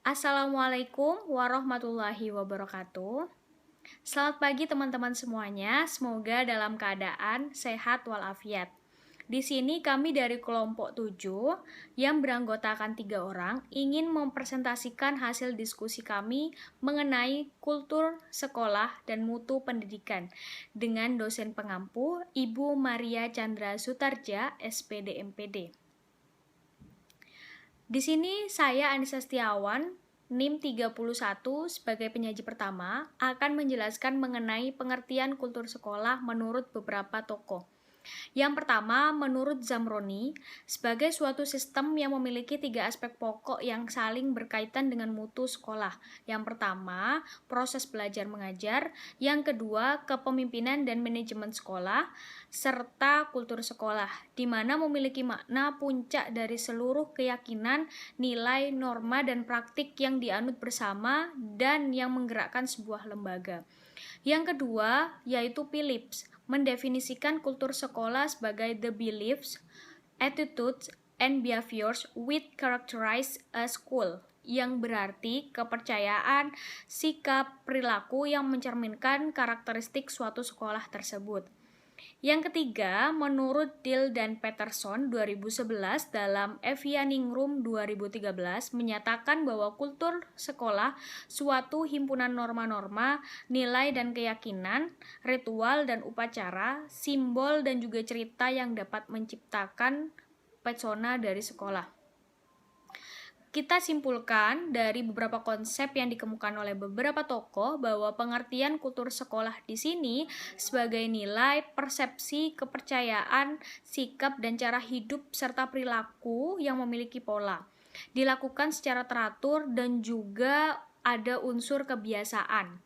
Assalamualaikum warahmatullahi wabarakatuh. Selamat pagi teman-teman semuanya, semoga dalam keadaan sehat walafiat. Di sini kami dari kelompok 7 yang beranggotakan 3 orang ingin mempresentasikan hasil diskusi kami mengenai kultur sekolah dan mutu pendidikan dengan dosen pengampu Ibu Maria Chandra Sutarja, SPD MPD. Di sini saya Anissa Setiawan, NIM 31 sebagai penyaji pertama akan menjelaskan mengenai pengertian kultur sekolah menurut beberapa tokoh. Yang pertama, menurut Zamroni, sebagai suatu sistem yang memiliki 3 aspek pokok yang saling berkaitan dengan mutu sekolah. Yang pertama, proses belajar mengajar. Yang kedua, kepemimpinan dan manajemen sekolah, serta kultur sekolah, di mana memiliki makna puncak dari seluruh keyakinan, nilai, norma, dan praktik yang dianut bersama dan yang menggerakkan sebuah lembaga. Yang kedua, yaitu Phillips, mendefinisikan kultur sekolah sebagai the beliefs, attitudes, and behaviors which characterize a school, yang berarti kepercayaan, sikap, perilaku yang mencerminkan karakteristik suatu sekolah tersebut. Yang ketiga, menurut Dill dan Peterson 2011 dalam Evianingrum 2013 menyatakan bahwa kultur sekolah suatu himpunan norma-norma, nilai dan keyakinan, ritual dan upacara, simbol dan juga cerita yang dapat menciptakan pesona dari sekolah. Kita simpulkan dari beberapa konsep yang dikemukakan oleh beberapa tokoh bahwa pengertian kultur sekolah di sini sebagai nilai, persepsi, kepercayaan, sikap, dan cara hidup serta perilaku yang memiliki pola. Dilakukan secara teratur dan juga ada unsur kebiasaan.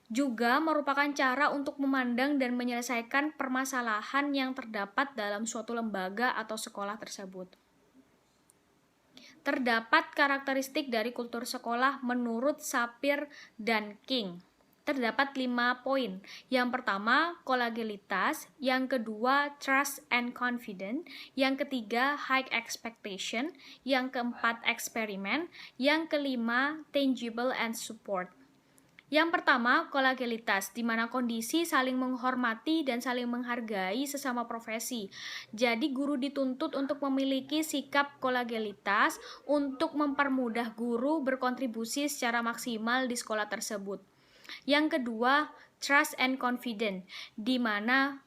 Juga merupakan cara untuk memandang dan menyelesaikan permasalahan yang terdapat dalam suatu lembaga atau sekolah tersebut. Terdapat karakteristik dari kultur sekolah menurut Sapir dan King. Terdapat 5 poin. Yang pertama, kolegialitas. Yang kedua, trust and confidence. Yang ketiga, high expectation. Yang keempat, eksperimen. Yang kelima, tangible and support. Yang pertama, kolegialitas, di mana kondisi saling menghormati dan saling menghargai sesama profesi. Jadi guru dituntut untuk memiliki sikap kolegialitas untuk mempermudah guru berkontribusi secara maksimal di sekolah tersebut. Yang kedua, trust and confidence, di mana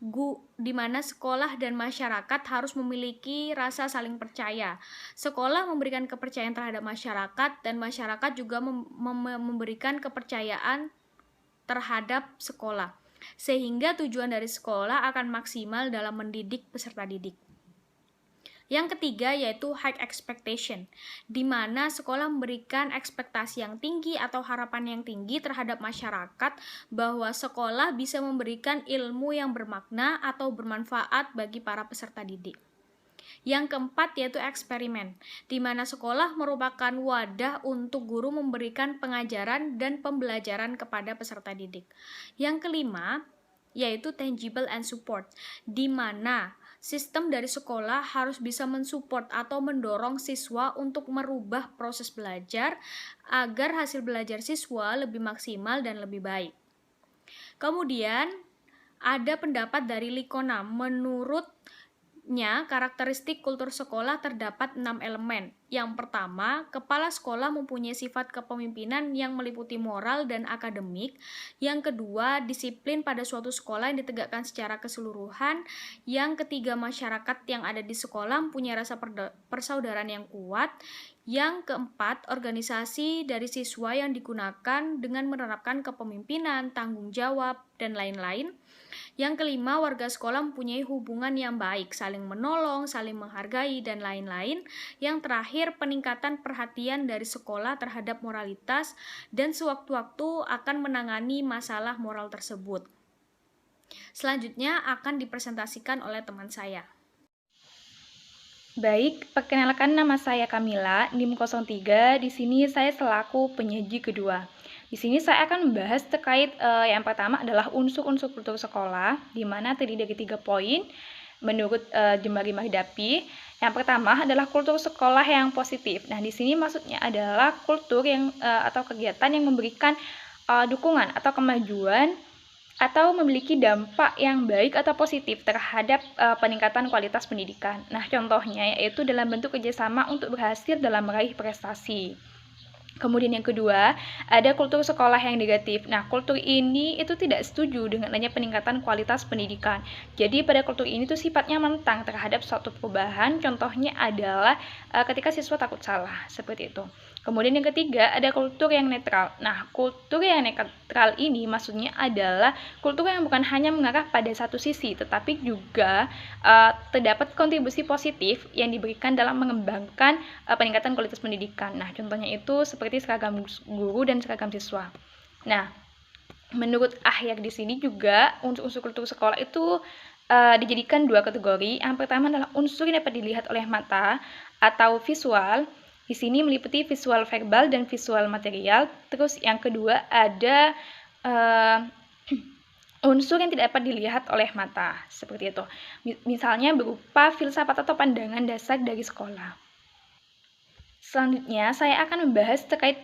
sekolah dan masyarakat harus memiliki rasa saling percaya. Sekolah memberikan kepercayaan terhadap masyarakat dan masyarakat juga memberikan kepercayaan terhadap sekolah, sehingga tujuan dari sekolah akan maksimal dalam mendidik peserta didik. Yang ketiga yaitu high expectation, di mana sekolah memberikan ekspektasi yang tinggi atau harapan yang tinggi terhadap masyarakat bahwa sekolah bisa memberikan ilmu yang bermakna atau bermanfaat bagi para peserta didik. Yang keempat yaitu eksperimen, di mana sekolah merupakan wadah untuk guru memberikan pengajaran dan pembelajaran kepada peserta didik. Yang kelima yaitu tangible and support, di mana sistem dari sekolah harus bisa mensupport atau mendorong siswa untuk merubah proses belajar agar hasil belajar siswa lebih maksimal dan lebih baik. Kemudian ada pendapat dari Likona, menurutnya karakteristik kultur sekolah terdapat 6 elemen. Yang pertama, kepala sekolah mempunyai sifat kepemimpinan yang meliputi moral dan akademik. Yang kedua, disiplin pada suatu sekolah yang ditegakkan secara keseluruhan. Yang ketiga, masyarakat yang ada di sekolah mempunyai rasa persaudaraan yang kuat. Yang keempat, organisasi dari siswa yang digunakan dengan menerapkan kepemimpinan, tanggung jawab, dan lain-lain. Yang kelima, warga sekolah mempunyai hubungan yang baik, saling menolong, saling menghargai, dan lain-lain. Yang terakhir, peningkatan perhatian dari sekolah terhadap moralitas dan sewaktu-waktu akan menangani masalah moral tersebut. Selanjutnya akan dipresentasikan oleh teman saya. Baik, perkenalkan nama saya Kamila, NIM 03. Di sini saya selaku penyaji kedua. Di sini saya akan membahas terkait yang pertama adalah unsur-unsur kultur sekolah, di mana terdiri dari 3 poin. menurut Jemari Mahdapi. Yang pertama adalah kultur sekolah yang positif. Nah, di sini maksudnya adalah kultur yang atau kegiatan yang memberikan dukungan atau kemajuan atau memiliki dampak yang baik atau positif terhadap peningkatan kualitas pendidikan. Nah, contohnya yaitu dalam bentuk kerjasama untuk berhasil dalam meraih prestasi. Kemudian yang kedua, ada kultur sekolah yang negatif. Nah, kultur ini itu tidak setuju dengan adanya peningkatan kualitas pendidikan. Jadi pada kultur ini tuh sifatnya menentang terhadap suatu perubahan. Contohnya adalah ketika siswa takut salah, seperti itu. Kemudian yang ketiga, ada kultur yang netral. Nah, kultur yang netral ini maksudnya adalah kultur yang bukan hanya mengarah pada satu sisi, tetapi juga terdapat kontribusi positif yang diberikan dalam mengembangkan peningkatan kualitas pendidikan. Nah, contohnya itu seperti seragam guru dan seragam siswa. Nah, menurut Ahyar di sini juga unsur-unsur kultur sekolah itu dijadikan dua kategori. Yang pertama adalah unsur yang dapat dilihat oleh mata atau visual. Di sini meliputi visual verbal dan visual material. Terus yang kedua ada unsur yang tidak dapat dilihat oleh mata, seperti itu. Misalnya berupa filsafat atau pandangan dasar dari sekolah. Selanjutnya, saya akan membahas terkait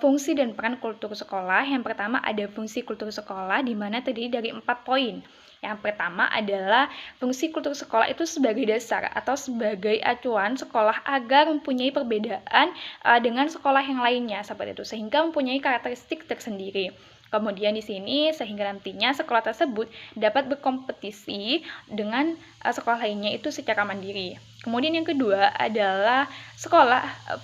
fungsi dan peran kultur sekolah. Yang pertama ada fungsi kultur sekolah, di mana terdiri dari 4 poin. Yang pertama adalah fungsi kultur sekolah itu sebagai dasar atau sebagai acuan sekolah agar mempunyai perbedaan dengan sekolah yang lainnya, seperti itu, sehingga mempunyai karakteristik tersendiri. Kemudian di sini sehingga nantinya sekolah tersebut dapat berkompetisi dengan sekolah lainnya itu secara mandiri. Kemudian yang kedua adalah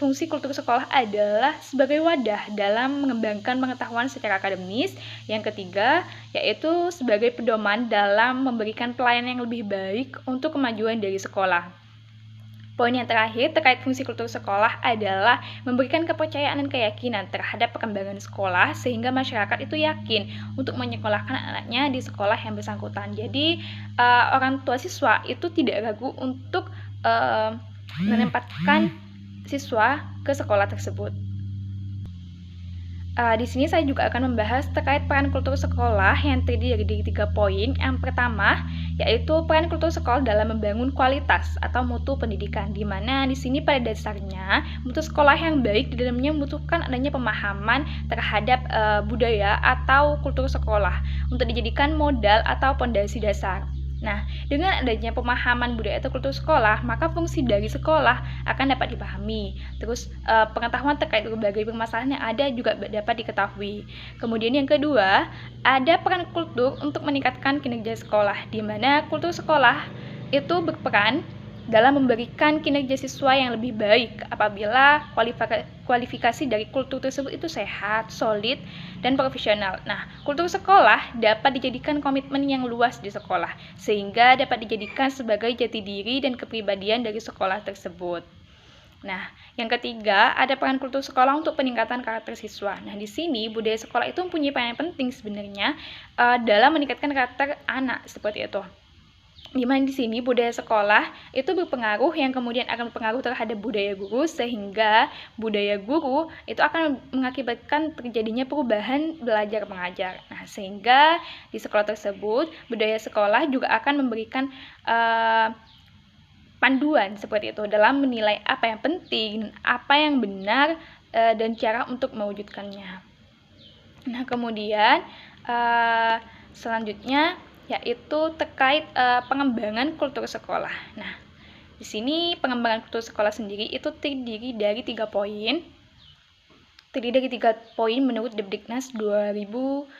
fungsi kultur sekolah adalah sebagai wadah dalam mengembangkan pengetahuan secara akademis. Yang ketiga yaitu sebagai pedoman dalam memberikan pelayanan yang lebih baik untuk kemajuan dari sekolah. Poin yang terakhir terkait fungsi kultur sekolah adalah memberikan kepercayaan dan keyakinan terhadap perkembangan sekolah sehingga masyarakat itu yakin untuk menyekolahkan anaknya di sekolah yang bersangkutan. Jadi orang tua siswa itu tidak ragu untuk menempatkan siswa ke sekolah tersebut. Di sini saya juga akan membahas terkait peran kultur sekolah yang terdiri dari 3 poin. Yang pertama, yaitu peran kultur sekolah dalam membangun kualitas atau mutu pendidikan, di mana di sini pada dasarnya mutu sekolah yang baik di dalamnya membutuhkan adanya pemahaman terhadap budaya atau kultur sekolah untuk dijadikan modal atau pondasi dasar. Nah, dengan adanya pemahaman budaya atau kultur sekolah, maka fungsi dari sekolah akan dapat dipahami. Terus, pengetahuan terkait berbagai permasalahan yang ada juga dapat diketahui. Kemudian yang kedua, ada peran kultur untuk meningkatkan kinerja sekolah, di mana kultur sekolah itu berperan dalam memberikan kinerja siswa yang lebih baik apabila kualifikasi dari kultur tersebut itu sehat, solid, dan profesional. Nah, kultur sekolah dapat dijadikan komitmen yang luas di sekolah, sehingga dapat dijadikan sebagai jati diri dan kepribadian dari sekolah tersebut. Nah, yang ketiga, ada peran kultur sekolah untuk peningkatan karakter siswa. Nah, di sini budaya sekolah itu mempunyai peran penting sebenarnya dalam meningkatkan karakter anak, seperti itu. Di mana di sini budaya sekolah itu berpengaruh yang kemudian akan berpengaruh terhadap budaya guru, sehingga budaya guru itu akan mengakibatkan terjadinya perubahan belajar mengajar. Nah, sehingga di sekolah tersebut budaya sekolah juga akan memberikan panduan seperti itu dalam menilai apa yang penting, apa yang benar, dan cara untuk mewujudkannya. Nah, kemudian selanjutnya yaitu terkait pengembangan kultur sekolah. Nah, di sini pengembangan kultur sekolah sendiri itu terdiri dari 3 poin. Menurut Depdiknas 2001.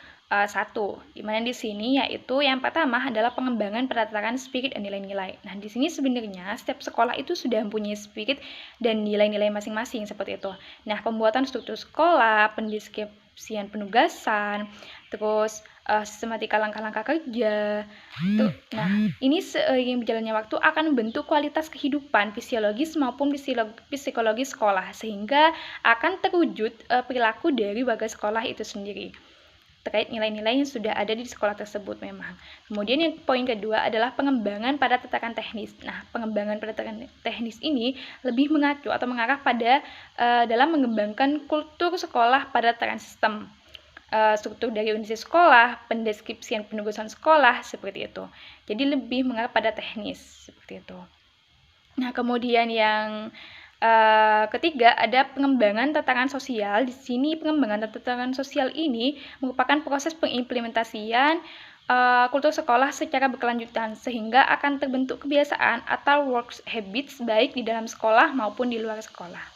Di mana di sini yaitu yang pertama adalah pengembangan penataran spirit dan nilai-nilai. Nah, di sini sebenarnya setiap sekolah itu sudah mempunyai spirit dan nilai-nilai masing-masing seperti itu. Nah, pembuatan struktur sekolah, pendeskripsian penugasan, terus sistematika langkah-langkah kerja. Nah, ini seiring berjalannya waktu akan membentuk kualitas kehidupan fisiologis maupun psikologis sekolah, sehingga akan terwujud perilaku dari warga sekolah itu sendiri terkait nilai-nilai yang sudah ada di sekolah tersebut memang. Kemudian yang poin kedua adalah pengembangan pada tataran teknis. Nah, pengembangan pada tataran teknis ini lebih mengacu atau mengarah pada dalam mengembangkan kultur sekolah pada tataran sistem. struktur dari unit sekolah, pendeskripsian penugasan sekolah, seperti itu. Jadi lebih mengarah pada teknis, seperti itu. Nah, kemudian yang ketiga ada pengembangan tatanan sosial. Di sini pengembangan tatanan sosial ini merupakan proses pengimplementasian kultur sekolah secara berkelanjutan sehingga akan terbentuk kebiasaan atau work habits baik di dalam sekolah maupun di luar sekolah.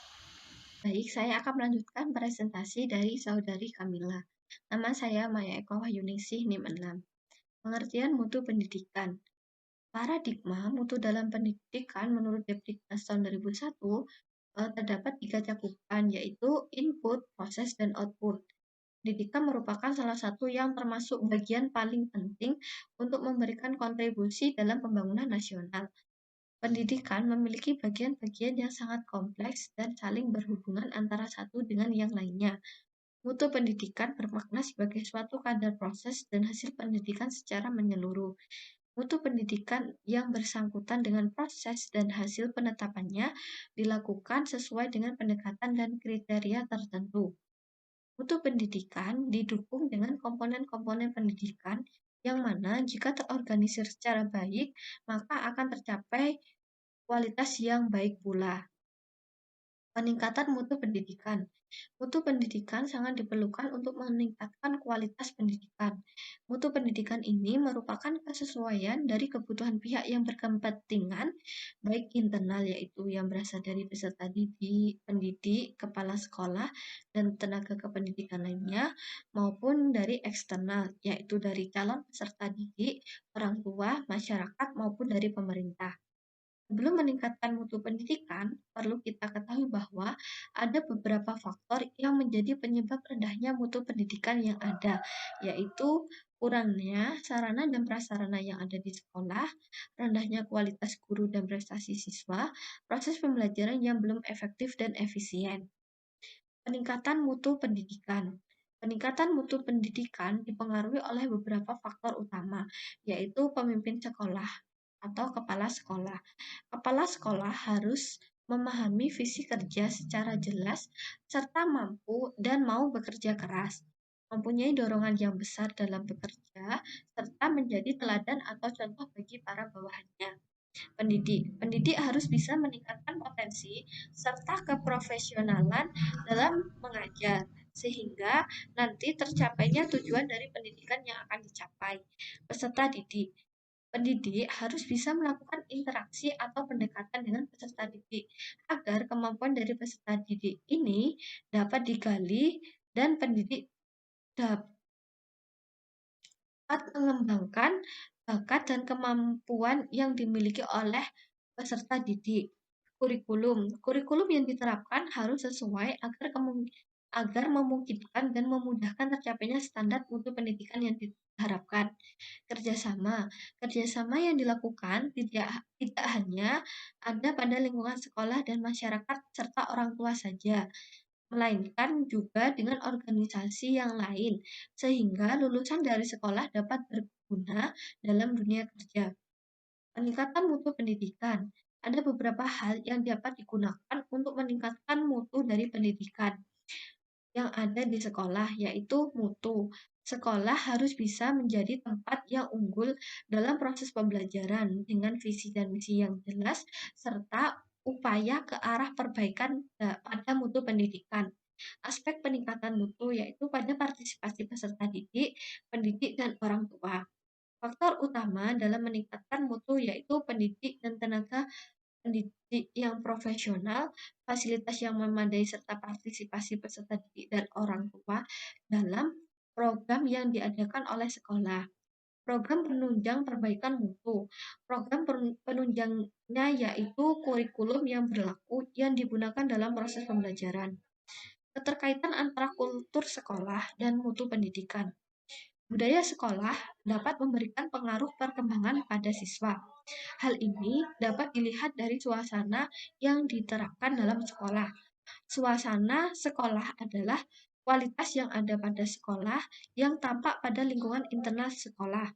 Baik, saya akan melanjutkan presentasi dari saudari Kamila. Nama saya Maya Eko Wahyuningsih, NIM 6. Pengertian mutu pendidikan. Paradigma mutu dalam pendidikan menurut Depdiknas tahun 2001 terdapat 3 cakupan, yaitu input, proses, dan output. Pendidikan merupakan salah satu yang termasuk bagian paling penting untuk memberikan kontribusi dalam pembangunan nasional. Pendidikan memiliki bagian-bagian yang sangat kompleks dan saling berhubungan antara satu dengan yang lainnya. Mutu pendidikan bermakna sebagai suatu kadar proses dan hasil pendidikan secara menyeluruh. Mutu pendidikan yang bersangkutan dengan proses dan hasil penetapannya dilakukan sesuai dengan pendekatan dan kriteria tertentu. Mutu pendidikan didukung dengan komponen-komponen pendidikan yang mana jika terorganisir secara baik, maka akan tercapai kualitas yang baik pula. Peningkatan mutu pendidikan. Mutu pendidikan sangat diperlukan untuk meningkatkan kualitas pendidikan. Mutu pendidikan ini merupakan kesesuaian dari kebutuhan pihak yang berkepentingan, baik internal yaitu yang berasal dari peserta didik, pendidik, kepala sekolah, dan tenaga kependidikan lainnya, maupun dari eksternal yaitu dari calon peserta didik, orang tua, masyarakat, maupun dari pemerintah. Sebelum meningkatkan mutu pendidikan, perlu kita ketahui bahwa ada beberapa faktor yang menjadi penyebab rendahnya mutu pendidikan yang ada, yaitu kurangnya sarana dan prasarana yang ada di sekolah, rendahnya kualitas guru dan prestasi siswa, proses pembelajaran yang belum efektif dan efisien. Peningkatan mutu pendidikan. Peningkatan mutu pendidikan dipengaruhi oleh beberapa faktor utama, yaitu pemimpin sekolah atau kepala sekolah. Kepala sekolah harus memahami visi kerja secara jelas serta mampu dan mau bekerja keras, mempunyai dorongan yang besar dalam bekerja, serta menjadi teladan atau contoh bagi para bawahannya. Pendidik harus bisa meningkatkan potensi serta keprofesionalan dalam mengajar, sehingga nanti tercapainya tujuan dari pendidikan yang akan dicapai. Peserta didik Pendidik harus bisa melakukan interaksi atau pendekatan dengan peserta didik agar kemampuan dari peserta didik ini dapat digali dan pendidik dapat mengembangkan bakat dan kemampuan yang dimiliki oleh peserta didik. Kurikulum yang diterapkan harus sesuai agar memungkinkan dan memudahkan tercapainya standar mutu pendidikan yang diharapkan. Kerjasama yang dilakukan tidak hanya ada pada lingkungan sekolah dan masyarakat serta orang tua saja, melainkan juga dengan organisasi yang lain, sehingga lulusan dari sekolah dapat berguna dalam dunia kerja. Peningkatan mutu pendidikan. Ada beberapa hal yang dapat digunakan untuk meningkatkan mutu dari pendidikan yang ada di sekolah, yaitu mutu. Sekolah harus bisa menjadi tempat yang unggul dalam proses pembelajaran dengan visi dan misi yang jelas, serta upaya ke arah perbaikan pada mutu pendidikan. Aspek peningkatan mutu yaitu pada partisipasi peserta didik, pendidik, dan orang tua. Faktor utama dalam meningkatkan mutu yaitu pendidik dan tenaga pendidik yang profesional, fasilitas yang memadai, serta partisipasi peserta didik dan orang tua dalam program yang diadakan oleh sekolah. Program penunjang perbaikan mutu. Program penunjangnya yaitu kurikulum yang berlaku yang digunakan dalam proses pembelajaran. Keterkaitan antara kultur sekolah dan mutu pendidikan. Budaya sekolah dapat memberikan pengaruh perkembangan pada siswa. Hal ini dapat dilihat dari suasana yang diterapkan dalam sekolah. Suasana sekolah adalah kualitas yang ada pada sekolah yang tampak pada lingkungan internal sekolah.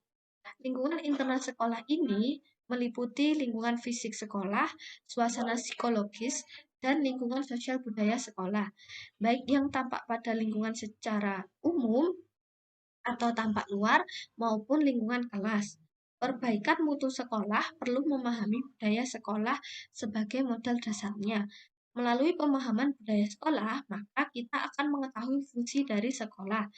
Lingkungan internal sekolah ini meliputi lingkungan fisik sekolah, suasana psikologis, dan lingkungan sosial budaya sekolah, baik yang tampak pada lingkungan secara umum atau tampak luar maupun lingkungan kelas. Perbaikan mutu sekolah perlu memahami budaya sekolah sebagai modal dasarnya. Melalui pemahaman budaya sekolah, maka kita akan mengetahui fungsi dari sekolah,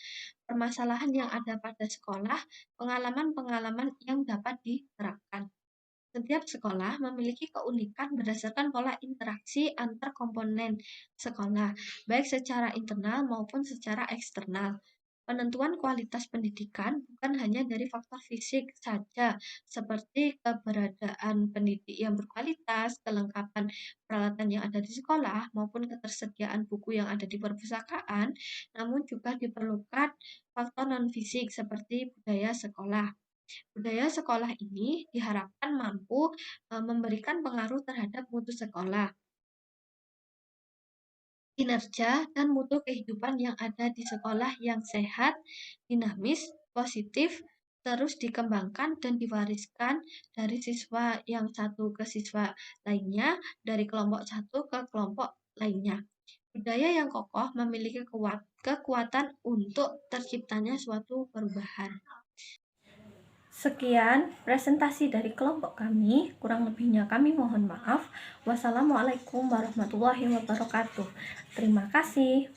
permasalahan yang ada pada sekolah, pengalaman-pengalaman yang dapat diterapkan. Setiap sekolah memiliki keunikan berdasarkan pola interaksi antar komponen sekolah, baik secara internal maupun secara eksternal. Penentuan kualitas pendidikan bukan hanya dari faktor fisik saja, seperti keberadaan pendidik yang berkualitas, kelengkapan peralatan yang ada di sekolah, maupun ketersediaan buku yang ada di perpustakaan, namun juga diperlukan faktor non-fisik seperti budaya sekolah. Budaya sekolah ini diharapkan mampu memberikan pengaruh terhadap mutu sekolah, kinerja, dan mutu kehidupan yang ada di sekolah yang sehat, dinamis, positif, terus dikembangkan dan diwariskan dari siswa yang satu ke siswa lainnya, dari kelompok satu ke kelompok lainnya. Budaya yang kokoh memiliki kekuatan untuk terciptanya suatu perubahan. Sekian presentasi dari kelompok kami, kurang lebihnya kami mohon maaf. Wassalamualaikum warahmatullahi wabarakatuh. Terima kasih.